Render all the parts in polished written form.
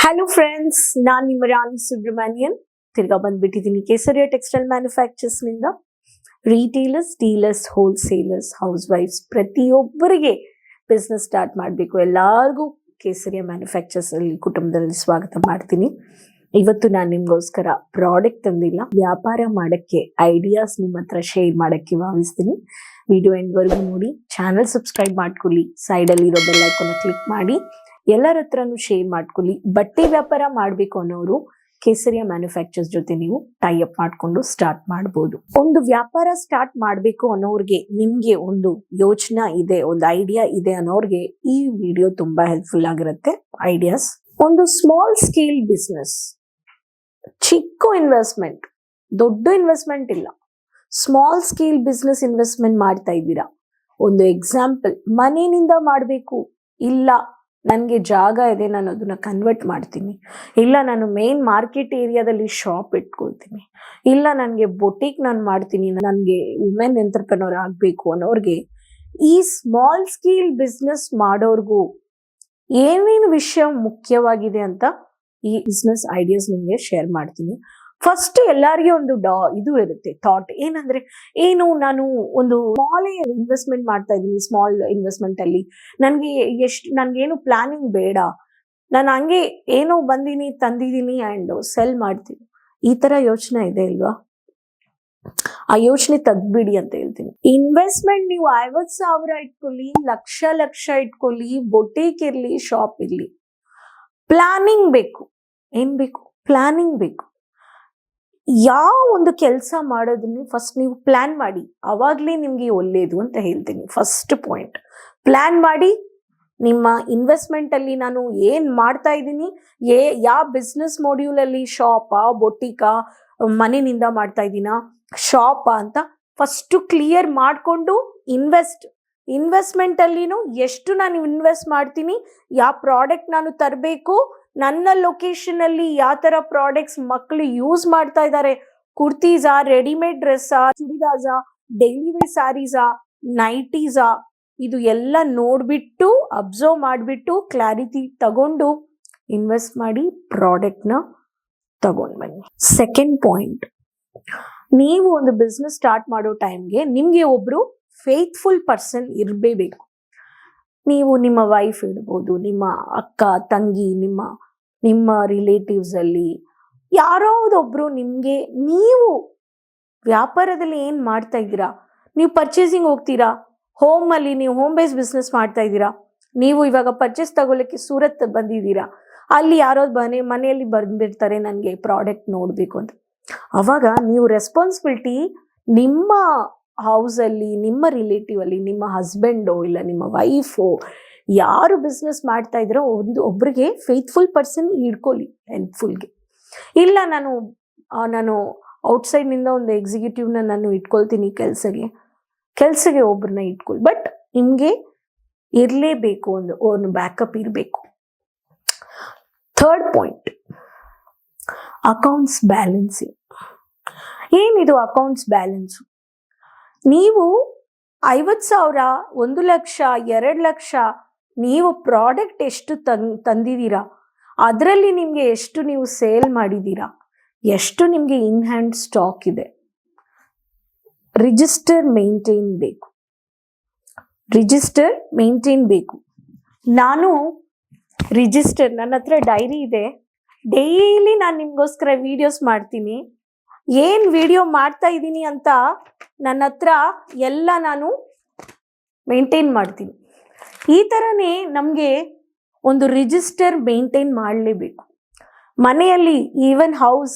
Hello friends, ನಾನು ನಿಮ್ಮ ರಾಣಿ ಸುಬ್ರಹ್ಮಣ್ಯನ್. ತಿರ್ಗಾ ಬಂದ್ಬಿಟ್ಟಿದ್ದೀನಿ ಕೇಸರಿಯ ಟೆಕ್ಸ್ಟೈಲ್ ಮ್ಯಾನುಫ್ಯಾಕ್ಚರ್ಸ್ ನಿಂದ. Retailers, dealers, wholesalers, house wives ಪ್ರತಿಯೊಬ್ಬರಿಗೆ ಬಿಸ್ನೆಸ್ ಸ್ಟಾರ್ಟ್ ಮಾಡಬೇಕು. ಎಲ್ಲರಿಗೂ ಕೇಸರಿಯ ಮ್ಯಾನುಫ್ಯಾಕ್ಚರ್ಸ್ ಅಲ್ಲಿ ಕುಟುಂಬದಲ್ಲಿ ಸ್ವಾಗತ ಮಾಡ್ತೀನಿ. ಇವತ್ತು ನಾನು ನಿಮ್ಗೋಸ್ಕರ ಪ್ರಾಡಕ್ಟ್ ತಂದಿಲ್ಲ, ವ್ಯಾಪಾರ ಮಾಡಕ್ಕೆ ಐಡಿಯಾಸ್ ನಿಮ್ಮ ಹತ್ರ ಶೇರ್ ಮಾಡಕ್ಕೆ ಭಾವಿಸ್ತೀನಿ. ವಿಡಿಯೋ ಎಂಡ್ವರೆಗೂ ನೋಡಿ, ಚಾನಲ್ ಸಬ್ಸ್ಕ್ರೈಬ್ ಮಾಡ್ಕೊಳ್ಳಿ, ಸೈಡಲ್ಲಿ ಇರೋ ಬೆಲ್ ಐಕಾನ್ ಕ್ಲಿಕ್ ಮಾಡಿ, ಎಲ್ಲರ ಹತ್ರನೂ ಶೇರ್ ಮಾಡ್ಕೊಳ್ಳಿ. ಬಟ್ಟೆ ವ್ಯಾಪಾರ ಮಾಡಬೇಕು ಅನ್ನೋರು ಕೇಸರಿಯ ಮ್ಯಾನುಫ್ಯಾಕ್ಚರ್ಸ್ ಜೊತೆ ನೀವು ಟೈ ಅಪ್ ಮಾಡ್ಕೊಂಡು ಸ್ಟಾರ್ಟ್ ಮಾಡ್ಬೋದು. ಒಂದು ವ್ಯಾಪಾರ ಸ್ಟಾರ್ಟ್ ಮಾಡಬೇಕು ಅನ್ನೋರ್ಗೆ, ನಿಮ್ಗೆ ಒಂದು ಯೋಚನೆ ಇದೆ, ಒಂದು ಐಡಿಯಾ ಇದೆ ಅನ್ನೋರ್ಗೆ ಈ ವಿಡಿಯೋ ತುಂಬಾ ಹೆಲ್ಪ್ಫುಲ್ ಆಗಿರುತ್ತೆ. ಐಡಿಯಾಸ್, ಒಂದು ಸ್ಮಾಲ್ ಸ್ಕೇಲ್ ಬಿಸ್ನೆಸ್, ಚಿಕ್ಕ ಇನ್ವೆಸ್ಟ್ಮೆಂಟ್, ದೊಡ್ಡ ಇನ್ವೆಸ್ಟ್ಮೆಂಟ್ ಇಲ್ಲ, ಸ್ಮಾಲ್ ಸ್ಕೇಲ್ ಬಿಸ್ನೆಸ್ ಇನ್ವೆಸ್ಟ್ಮೆಂಟ್ ಮಾಡ್ತಾ ಇದ್ದೀರಾ. ಒಂದು ಎಕ್ಸಾಂಪಲ್, ಮನೆಯಿಂದ ಮಾಡಬೇಕು, ಇಲ್ಲ ನನಗೆ ಜಾಗ ಇದೆ, ನಾನು ಅದನ್ನ ಕನ್ವರ್ಟ್ ಮಾಡ್ತೀನಿ, ಇಲ್ಲ ನಾನು ಮೇನ್ ಮಾರ್ಕೆಟ್ ಏರಿಯಾದಲ್ಲಿ ಶಾಪ್ ಇಟ್ಕೊಳ್ತೀನಿ, ಇಲ್ಲ ನನಗೆ ಬೊಟಿಕ್ ನಾನು ಮಾಡ್ತೀನಿ, ನನಗೆ ವುಮೆನ್ ಎಂಟರ್ಪ್ರೆನರ್ ಆಗಬೇಕು ಅನ್ನೋರ್ಗೆ, ಈ ಸ್ಮಾಲ್ ಸ್ಕೇಲ್ ಬಿಸ್ನೆಸ್ ಮಾಡೋರ್ಗೂ ಏನೇನು ವಿಷಯ ಮುಖ್ಯವಾಗಿದೆ ಅಂತ ಈ ಬಿಸ್ನೆಸ್ ಐಡಿಯಾಸ್ ನಿಮಗೆ ಶೇರ್ ಮಾಡ್ತೀನಿ. ಫಸ್ಟ್ ಎಲ್ಲಾರಿಗೆ ಒಂದು ಇದು ಇರುತ್ತೆ, ಥಾಟ್ ಏನಂದ್ರೆ, ನಾನು ಒಂದು ಸ್ಮಾಲ್ ಇನ್ವೆಸ್ಟ್ಮೆಂಟ್ ಮಾಡ್ತಾ ಇದ್ದೀನಿ, ಸ್ಮಾಲ್ ಇನ್ವೆಸ್ಟ್ಮೆಂಟ್ ಅಲ್ಲಿ ನನ್ಗೇನು ಪ್ಲಾನಿಂಗ್ ಬೇಡ, ನಾನು ಹಂಗೆ ಏನೋ ಬಂದಿನಿ ತಂದಿದ್ದೀನಿ ಅಂಡ್ ಸೆಲ್ ಮಾಡ್ತೀನಿ, ಈ ತರ ಯೋಚನೆ ಇದೆ ಇಲ್ವಾ? ಆ ಯೋಚನೆ ತೆಗ್ದ್ಬಿಡಿ ಅಂತ ಹೇಳ್ತೀನಿ. ಇನ್ವೆಸ್ಟ್ಮೆಂಟ್ ನೀವು 50,000 ಇಟ್ಕೊಳ್ಳಿ, ಲಕ್ಷ ಇಟ್ಕೊಳ್ಳಿ, ಬೊಟೇಕ್ ಇರ್ಲಿ, ಶಾಪ್ ಇರ್ಲಿ, ಪ್ಲಾನಿಂಗ್ ಬೇಕು. ಏನ್ ಬೇಕು? ಪ್ಲಾನಿಂಗ್ ಬೇಕು. ಯಾವ ಒಂದು ಕೆಲಸ ಮಾಡೋದನ್ನು ಫಸ್ಟ್ ನೀವು ಪ್ಲಾನ್ ಮಾಡಿ, ಅವಾಗ್ಲೇ ನಿಮ್ಗೆ ಒಳ್ಳೇದು ಅಂತ ಹೇಳ್ತೀನಿ. ಫಸ್ಟ್ ಪಾಯಿಂಟ್, ಪ್ಲಾನ್ ಮಾಡಿ. ನಿಮ್ಮ ಇನ್ವೆಸ್ಟ್ಮೆಂಟ್ ಅಲ್ಲಿ ನಾನು ಏನ್ ಮಾಡ್ತಾ ಇದ್ದೀನಿ, ಯಾವ ಬಿಸ್ನೆಸ್ ಮಾಡ್ಯೂಲ್ ಅಲ್ಲಿ, ಶಾಪಾ, ಬೊಟಿಕಾ, ಮನೆಯಿಂದ ಮಾಡ್ತಾ ಇದ್ದೀನಾ, ಶಾಪಾ ಅಂತ ಫಸ್ಟ್ ಕ್ಲಿಯರ್ ಮಾಡ್ಕೊಂಡು ಇನ್ವೆಸ್ಟ್ಮೆಂಟ್ ಅಲ್ಲಿನೂ ಎಷ್ಟು ನಾನು ಇನ್ವೆಸ್ಟ್ ಮಾಡ್ತೀನಿ, ಯಾವ ಪ್ರಾಡಕ್ಟ್ ನಾನು ತರಬೇಕು, ನನ್ನ ಲೊಕೇಶನ್ ಅಲ್ಲಿ ಯಾವ ತರ ಪ್ರಾಡಕ್ಟ್ಸ್ ಮಕ್ಕಳು ಯೂಸ್ ಮಾಡ್ತಾ ಇದ್ದಾರೆ, ಕುರ್ತೀಸಾ, ರೆಡಿಮೇಡ್ ಡ್ರೆಸ್ಸಾ, ಚುಡಿದಾರ್ಸಾ, ಡೈಲಿ ವೇರ್ ಸ್ಯಾರೀಸಾ, ನೈಟೀಸಾ, ಇದು ಎಲ್ಲ ನೋಡ್ಬಿಟ್ಟು ಅಬ್ಸರ್ವ್ ಮಾಡ್ಬಿಟ್ಟು ಕ್ಲಾರಿಟಿ ತಗೊಂಡು ಇನ್ವೆಸ್ಟ್ ಮಾಡಿ ಪ್ರಾಡಕ್ಟ್ ನ ತಗೊಂಡ್ ಬನ್ನಿ. ಸೆಕೆಂಡ್ ಪಾಯಿಂಟ್, ನೀವು ಒಂದು ಬಿಸ್ನೆಸ್ ಸ್ಟಾರ್ಟ್ ಮಾಡೋ ಟೈಮ್ಗೆ ನಿಮ್ಗೆ ಒಬ್ರು ಫೇತ್ಫುಲ್ ಪರ್ಸನ್ ಇರಬೇಕು. ನೀವು ನಿಮ್ಮ ವೈಫ್ ಇರ್ಬೋದು, ನಿಮ್ಮ ಅಕ್ಕ, ತಂಗಿ, ನಿಮ್ಮ ರಿಲೇಟಿವ್ಸ್ ಅಲ್ಲಿ ಯಾರೋದೊಬ್ರು ನಿಮ್ಗೆ, ನೀವು ವ್ಯಾಪಾರದಲ್ಲಿ ಏನ್ ಮಾಡ್ತಾ ಇದ್ದೀರಾ, ನೀವು ಪರ್ಚೇಸಿಂಗ್ ಹೋಗ್ತೀರಾ, ನೀವು ಹೋಮ್ ಬೇಸ್ ಬಿಸ್ನೆಸ್ ಮಾಡ್ತಾ ಇದ್ದೀರಾ, ನೀವು ಇವಾಗ ಪರ್ಚೇಸ್ ತಗೊಳ್ಳಕ್ಕೆ ಸೂರತ್ ಬಂದಿದ್ದೀರಾ, ಅಲ್ಲಿ ಯಾರೋ ಮನೆಯಲ್ಲಿ ಬಂದಿರ್ತಾರೆ ನನಗೆ ಪ್ರಾಡಕ್ಟ್ ನೋಡ್ಬೇಕು ಅಂತ. ಅವಾಗ ನೀವು ರೆಸ್ಪಾನ್ಸಿಬಿಲಿಟಿ ನಿಮ್ಮ ಹೌಸಲ್ಲಿ, ನಿಮ್ಮ ರಿಲೇಟಿವ್ ಅಲ್ಲಿ, ನಿಮ್ಮ ಹಸ್ಬೆಂಡೋ ಇಲ್ಲ ನಿಮ್ಮ ವೈಫೋ ಯಾರು ಬಿಸ್ನೆಸ್ ಮಾಡ್ತಾ ಇದ್ರೋ ಒಬ್ರಿಗೆ ಫೇತ್ಫುಲ್ ಪರ್ಸನ್ ಇಟ್ಕೊಳ್ಳಿ ಹೆಲ್ಪ್ಫುಲ್ಗೆ. ಇಲ್ಲ ನಾನು ಔಟ್ಸೈಡ್ ನಿಂದ ಒಂದು ಎಕ್ಸಿಕ್ಯೂಟಿವ್ನ ನಾನು ಇಟ್ಕೊಳ್ತೀನಿ ಕೆಲ್ಸಗೆ ಒಬ್ರನ್ನ ಇಟ್ಕೊಳ್ಳಿ. ಬಟ್ ನಿಮ್ಗೆ ಇರಲೇಬೇಕು, ಒಂದು ಬ್ಯಾಕಪ್ ಇರಬೇಕು. Third point, accounts balancing. ಏನಿದು ಅಕೌಂಟ್ಸ್ ಬ್ಯಾಲೆನ್ಸು? ನೀವು 50,000, 1 ಲಕ್ಷ, 2 ಲಕ್ಷ ನೀವು ಪ್ರಾಡಕ್ಟ್ ಎಷ್ಟು ತಂದಿದ್ದೀರಾ, ಅದರಲ್ಲಿ ನಿಮ್ಗೆ ಎಷ್ಟು ನೀವು ಸೇಲ್ ಮಾಡಿದ್ದೀರಾ, ಎಷ್ಟು ನಿಮ್ಗೆ ಇನ್ ಹ್ಯಾಂಡ್ ಸ್ಟಾಕ್ ಇದೆ, ರಿಜಿಸ್ಟರ್ ಮೇಂಟೈನ್ ಬೇಕು. ನಾನು ನನ್ನ ಹತ್ರ ಡೈರಿ ಇದೆ, ಡೈಲಿ ನಾನು ನಿಮ್ಗೋಸ್ಕರ ವಿಡಿಯೋಸ್ ಮಾಡ್ತೀನಿ. ಏನ್ ವಿಡಿಯೋ ಮಾಡ್ತಾ ಇದ್ದೀನಿ ಅಂತ ನನ್ನ ಹತ್ರ ಎಲ್ಲ ನಾನು ಮೇಂಟೈನ್ ಮಾಡ್ತೀನಿ. ಈ ಥರನೇ ನಮಗೆ ಒಂದು ರಿಜಿಸ್ಟರ್ ಮೇಂಟೈನ್ ಮಾಡಲೇಬೇಕು. ಮನೆಯಲ್ಲಿ ಈವನ್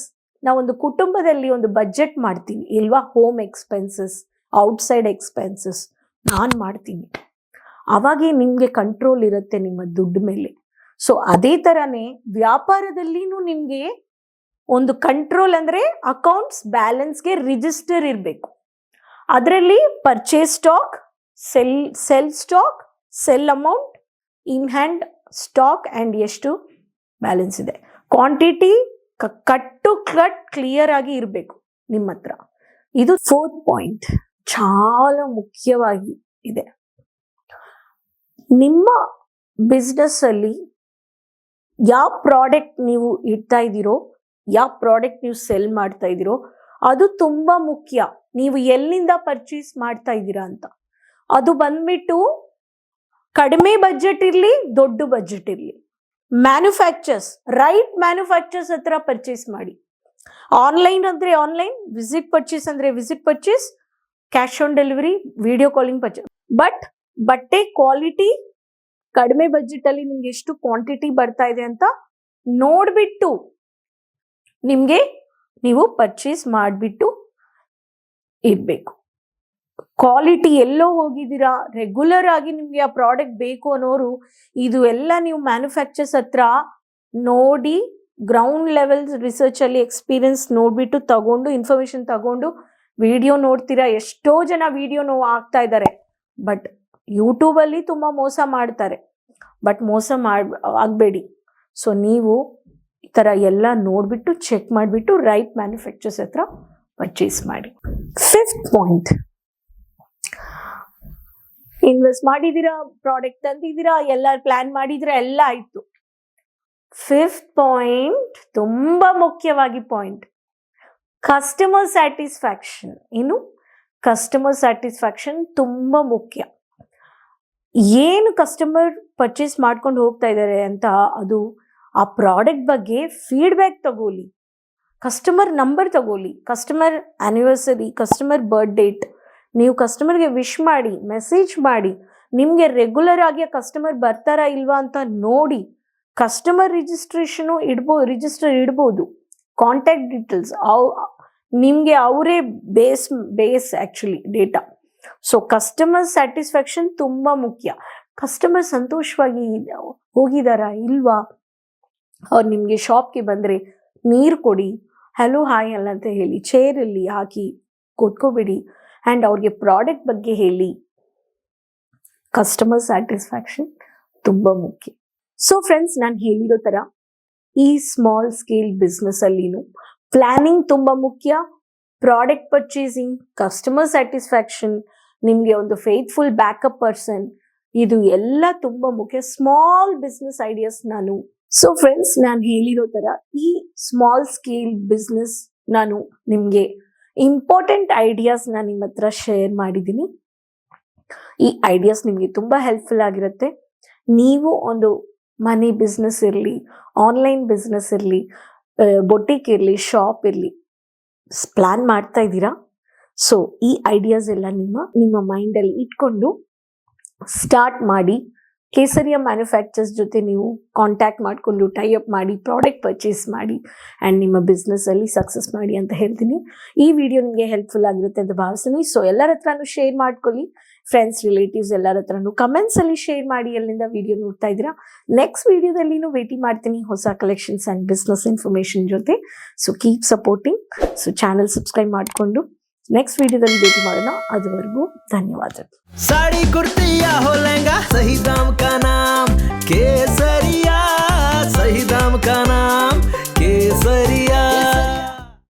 ನಾವೊಂದು ಕುಟುಂಬದಲ್ಲಿ ಒಂದು ಬಜೆಟ್ ಮಾಡ್ತೀನಿ ಇಲ್ವಾ? ಹೋಮ್ ಎಕ್ಸ್ಪೆನ್ಸಸ್, ಔಟ್ಸೈಡ್ ಎಕ್ಸ್ಪೆನ್ಸಸ್ ನಾನು ಮಾಡ್ತೀನಿ. ಅವಾಗೇ ನಿಮಗೆ ಕಂಟ್ರೋಲ್ ಇರುತ್ತೆ ನಿಮ್ಮ ದುಡ್ಡು ಮೇಲೆ. ಸೊ ಅದೇ ಥರನೇ ವ್ಯಾಪಾರದಲ್ಲಿನೂ ನಿಮಗೆ ಒಂದು ಕಂಟ್ರೋಲ್, ಅಂದ್ರೆ ಅಕೌಂಟ್ಸ್ ಬ್ಯಾಲೆನ್ಸ್ಗೆ ರಿಜಿಸ್ಟರ್ ಇರಬೇಕು. ಅದರಲ್ಲಿ purchase stock, cell stock, cell amount, in hand stock and ಎಷ್ಟು ಬ್ಯಾಲೆನ್ಸ್ ಇದೆ, ಕ್ವಾಂಟಿಟಿ ಕಟ್ ಕ್ಲಿಯರ್ ಆಗಿ ಇರಬೇಕು ನಿಮ್ಮ ಹತ್ರ. ಇದು ಫೋರ್ತ್ ಪಾಯಿಂಟ್, చాలా ಮುಖ್ಯವಾಗಿ ಇದೆ. ನಿಮ್ಮ ಬಿಸ್ನೆಸ್ ಅಲ್ಲಿ ಯಾವ ಪ್ರಾಡಕ್ಟ್ ನೀವು ಇಡ್ತಾ ಇದ್ದೀರೋ, ಯಾವ ಪ್ರಾಡಕ್ಟ್ ನೀವು ಸೆಲ್ ಮಾಡ್ತಾ ಇದ್ದೀರೋ ಅದು ತುಂಬಾ ಮುಖ್ಯ. ನೀವು ಎಲ್ಲಿಂದ ಪರ್ಚೇಸ್ ಮಾಡ್ತಾ ಇದ್ದೀರಾ ಅಂತ. ಅದು ಬಂದ್ಬಿಟ್ಟು ಕಡಿಮೆ ಬಜೆಟ್ ಇರಲಿ, ದೊಡ್ಡ ಬಜೆಟ್ ಇರಲಿ, ಮ್ಯಾನುಫ್ಯಾಕ್ಚರ್ಸ್, ರೈಟ್ ಮ್ಯಾನುಫ್ಯಾಕ್ಚರ್ಸ್ ಹತ್ರ ಪರ್ಚೇಸ್ ಮಾಡಿ. ಆನ್ಲೈನ್ ಅಂದರೆ ಆನ್ಲೈನ್, ವಿಸಿಟ್ ಪರ್ಚೇಸ್ ಅಂದರೆ visit purchase, cash on delivery, video calling purchase. But ಬಟ್ಟೆ ಕ್ವಾಲಿಟಿ ಕಡಿಮೆ ಬಜೆಟ್ ಅಲ್ಲಿ ನಿಮ್ಗೆ ಎಷ್ಟು ಕ್ವಾಂಟಿಟಿ ಬರ್ತಾ ಇದೆ ಅಂತ ನೋಡ್ಬಿಟ್ಟು ನಿಮ್ಗೆ ನೀವು ಪರ್ಚೇಸ್ ಮಾಡಿಬಿಟ್ಟು ಇಡ್ಬೇಕು. ಕ್ವಾಲಿಟಿ ಎಲ್ಲೋ ಹೋಗಿದ್ದೀರಾ, ರೆಗ್ಯುಲರ್ ಆಗಿ ನಿಮ್ಗೆ ಆ ಪ್ರಾಡಕ್ಟ್ ಬೇಕು ಅನ್ನೋರು ಇದು ಎಲ್ಲ ನೀವು ಮ್ಯಾನುಫ್ಯಾಕ್ಚರ್ಸ್ ಹತ್ರ ನೋಡಿ, ಗ್ರೌಂಡ್ ಲೆವೆಲ್ ರಿಸರ್ಚ್ ಅಲ್ಲಿ ಎಕ್ಸ್ಪೀರಿಯನ್ಸ್ ನೋಡ್ಬಿಟ್ಟು ತಗೊಂಡು, ಇನ್ಫಾರ್ಮೇಶನ್ ತಗೊಂಡು ವಿಡಿಯೋ ನೋಡ್ತೀರಾ. ಎಷ್ಟೋ ಜನ ವಿಡಿಯೋ ಆಗ್ತಾ ಇದ್ದಾರೆ, ಬಟ್ ಯೂಟ್ಯೂಬಲ್ಲಿ ತುಂಬ ಮೋಸ ಮಾಡ್ತಾರೆ. ಬಟ್ ಮೋಸ ಆಗಬೇಡಿ. ಸೊ ನೀವು ಈ ಥರ ಎಲ್ಲ ನೋಡಿಬಿಟ್ಟು ಚೆಕ್ ಮಾಡಿಬಿಟ್ಟು ರೈಟ್ ಮ್ಯಾನುಫ್ಯಾಕ್ಚರ್ಸ್ ಹತ್ರ ಪರ್ಚೇಸ್ ಮಾಡಿ. 5th ಪಾಯಿಂಟ್, ಇನ್ವೆಸ್ಟ್ ಮಾಡಿದ್ದೀರಾ, ಪ್ರಾಡಕ್ಟ್ ತಂದಿದ್ದೀರಾ, ಎಲ್ಲ ಪ್ಲಾನ್ ಮಾಡಿದ್ರೆ ಎಲ್ಲ ಆಯಿತು. 5th ಪಾಯಿಂಟ್ ತುಂಬ ಮುಖ್ಯವಾಗಿ ಪಾಯಿಂಟ್, ಕಸ್ಟಮರ್ ಸ್ಯಾಟಿಸ್ಫ್ಯಾಕ್ಷನ್. ಏನು? ಕಸ್ಟಮರ್ ಸ್ಯಾಟಿಸ್ಫ್ಯಾಕ್ಷನ್ ತುಂಬ ಮುಖ್ಯ. ಏನು ಕಸ್ಟಮರ್ ಪರ್ಚೇಸ್ ಮಾಡ್ಕೊಂಡು ಹೋಗ್ತಾ ಇದ್ದಾರೆ ಅಂತ ಅದು ಆ ಪ್ರಾಡಕ್ಟ್ ಬಗ್ಗೆ ಫೀಡ್ಬ್ಯಾಕ್ ತಗೊಳ್ಳಿ, ಕಸ್ಟಮರ್ ನಂಬರ್ ತಗೊಳ್ಳಿ, ಕಸ್ಟಮರ್ ಆ್ಯನಿವರ್ಸರಿ, ಕಸ್ಟಮರ್ ಬರ್ತ್ ಡೇಟ್, ನೀವು ಕಸ್ಟಮರ್ಗೆ ವಿಶ್ ಮಾಡಿ, ಮೆಸೇಜ್ ಮಾಡಿ, ನಿಮಗೆ ರೆಗ್ಯುಲರ್ ಆಗಿ ಕಸ್ಟಮರ್ ಬರ್ತಾರಾ ಇಲ್ವಾ ಅಂತ ನೋಡಿ. ಕಸ್ಟಮರ್ ರಿಜಿಸ್ಟರ್ ಇಡ್ಬೋದು, ಕಾಂಟ್ಯಾಕ್ಟ್ ಡೀಟೇಲ್ಸ್ ನಿಮಗೆ ಅವರೇ base actually data. So customer satisfaction ತುಂಬ ಮುಖ್ಯ. ಕಸ್ಟಮರ್ ಸಂತೋಷವಾಗಿ ಹೋಗಿದಾರಾ ಇಲ್ವಾ, ಅವ್ರು ನಿಮಗೆ ಶಾಪ್ಗೆ ಬಂದರೆ ನೀರು ಕೊಡಿ, ಹಲೋ ಹಾಯ್ ಅಲ್ಲ ಅಂತ ಹೇಳಿ, ಚೇರಲ್ಲಿ ಹಾಕಿ ಕೂತ್ಕೋಬೇಡಿ, ಆ್ಯಂಡ್ ಅವ್ರಿಗೆ ಪ್ರಾಡಕ್ಟ್ ಬಗ್ಗೆ ಹೇಳಿ. ಕಸ್ಟಮರ್ ಸ್ಯಾಟಿಸ್ಫ್ಯಾಕ್ಷನ್ ತುಂಬ ಮುಖ್ಯ. ಸೊ ಫ್ರೆಂಡ್ಸ್, ನಾನು ಹೇಳಿರೋ ಥರ ಈ ಸ್ಮಾಲ್ ಸ್ಕೇಲ್ ಬಿಸ್ನೆಸ್ಸಲ್ಲಿನೂ ಪ್ಲಾನಿಂಗ್ ತುಂಬ ಮುಖ್ಯ. ಪ್ರಾಡಕ್ಟ್ ಪರ್ಚೇಸಿಂಗ್, ಕಸ್ಟಮರ್ ಸ್ಯಾಟಿಸ್ಫ್ಯಾಕ್ಷನ್, ನಿಮಗೆ ಒಂದು ಫೇತ್ಫುಲ್ ಬ್ಯಾಕಪ್ ಪರ್ಸನ್, ಇದು ಎಲ್ಲ ತುಂಬ ಮುಖ್ಯ. ಸ್ಮಾಲ್ ಬಿಸ್ನೆಸ್ ಐಡಿಯಾಸ್ ನಾನು. ಸೊ ಫ್ರೆಂಡ್ಸ್, ನಾನು ಹೇಳಿರೋ ಥರ ಈ ಸ್ಮಾಲ್ ಸ್ಕೇಲ್ ಬಿಸ್ನೆಸ್ ನಾನು ನಿಮಗೆ ಇಂಪಾರ್ಟೆಂಟ್ ಐಡಿಯಾಸ್ ನಾನು ನಿಮ್ಮ ಹತ್ರ ಶೇರ್ ಮಾಡಿದ್ದೀನಿ. ಈ ಐಡಿಯಾಸ್ ನಿಮಗೆ ತುಂಬ ಹೆಲ್ಪ್ಫುಲ್ ಆಗಿರುತ್ತೆ. ನೀವು ಒಂದು ಮನಿ ಬಿಸ್ನೆಸ್ ಇರಲಿ, ಆನ್ಲೈನ್ ಬಿಸ್ನೆಸ್ ಇರಲಿ, ಬೊಟಿಕ್ ಇರಲಿ, ಶಾಪ್ ಇರಲಿ, ಪ್ಲಾನ್ ಮಾಡ್ತಾ ಇದ್ದೀರಾ. ಸೊ ಈ ಐಡಿಯಾಸ್ ಎಲ್ಲ ನಿಮ್ಮ ಮೈಂಡಲ್ಲಿ ಇಟ್ಕೊಂಡು ಸ್ಟಾರ್ಟ್ ಮಾಡಿ. ಕೇಸರಿಯ ಮ್ಯಾನುಫ್ಯಾಕ್ಚರ್ಸ್ ಜೊತೆ ನೀವು ಕಾಂಟ್ಯಾಕ್ಟ್ ಮಾಡಿಕೊಂಡು ಟೈ ಅಪ್ ಮಾಡಿ ಪ್ರಾಡಕ್ಟ್ ಪರ್ಚೇಸ್ ಮಾಡಿ ಆ್ಯಂಡ್ ನಿಮ್ಮ ಬಿಸ್ನೆಸ್ಸಲ್ಲಿ ಸಕ್ಸಸ್ ಮಾಡಿ ಅಂತ ಹೇಳ್ತೀನಿ. ಈ ವಿಡಿಯೋ ನಿಮಗೆ ಹೆಲ್ಪ್ಫುಲ್ ಆಗಿರುತ್ತೆ ಅಂತ ಭಾವಿಸ್ತೀನಿ. ಸೊ ಎಲ್ಲರ ಹತ್ರನೂ ಶೇರ್ ಮಾಡ್ಕೊಳ್ಳಿ, ಫ್ರೆಂಡ್ಸ್, ರಿಲೇಟಿವ್ಸ್ ಎಲ್ಲರ ಹತ್ರನೂ ಕಮೆಂಟ್ಸಲ್ಲಿ ಶೇರ್ ಮಾಡಿ ಎಲ್ಲಿಂದ ವಿಡಿಯೋ ನೋಡ್ತಾ ಇದ್ದೀರಾ. ನೆಕ್ಸ್ಟ್ ವಿಡಿಯೋದಲ್ಲಿನೂ ಭೇಟಿ ಮಾಡ್ತೀನಿ ಹೊಸ ಕಲೆಕ್ಷನ್ಸ್ ಆ್ಯಂಡ್ ಬಿಸ್ನೆಸ್ ಇನ್ಫಾರ್ಮೇಷನ್ ಜೊತೆ. So keep supporting. So channel subscribe ಮಾಡಿಕೊಂಡು ನೆಕ್ಸ್ಟ್ ವಿಡಿಯೋದಲ್ಲಿ ಭೇಟಿ ಮಾಡೋಣ. ಅದುವರೆಗೂ ಧನ್ಯವಾದಗಳು. ಸಾಡಿ ಕುರ್ತಿಯ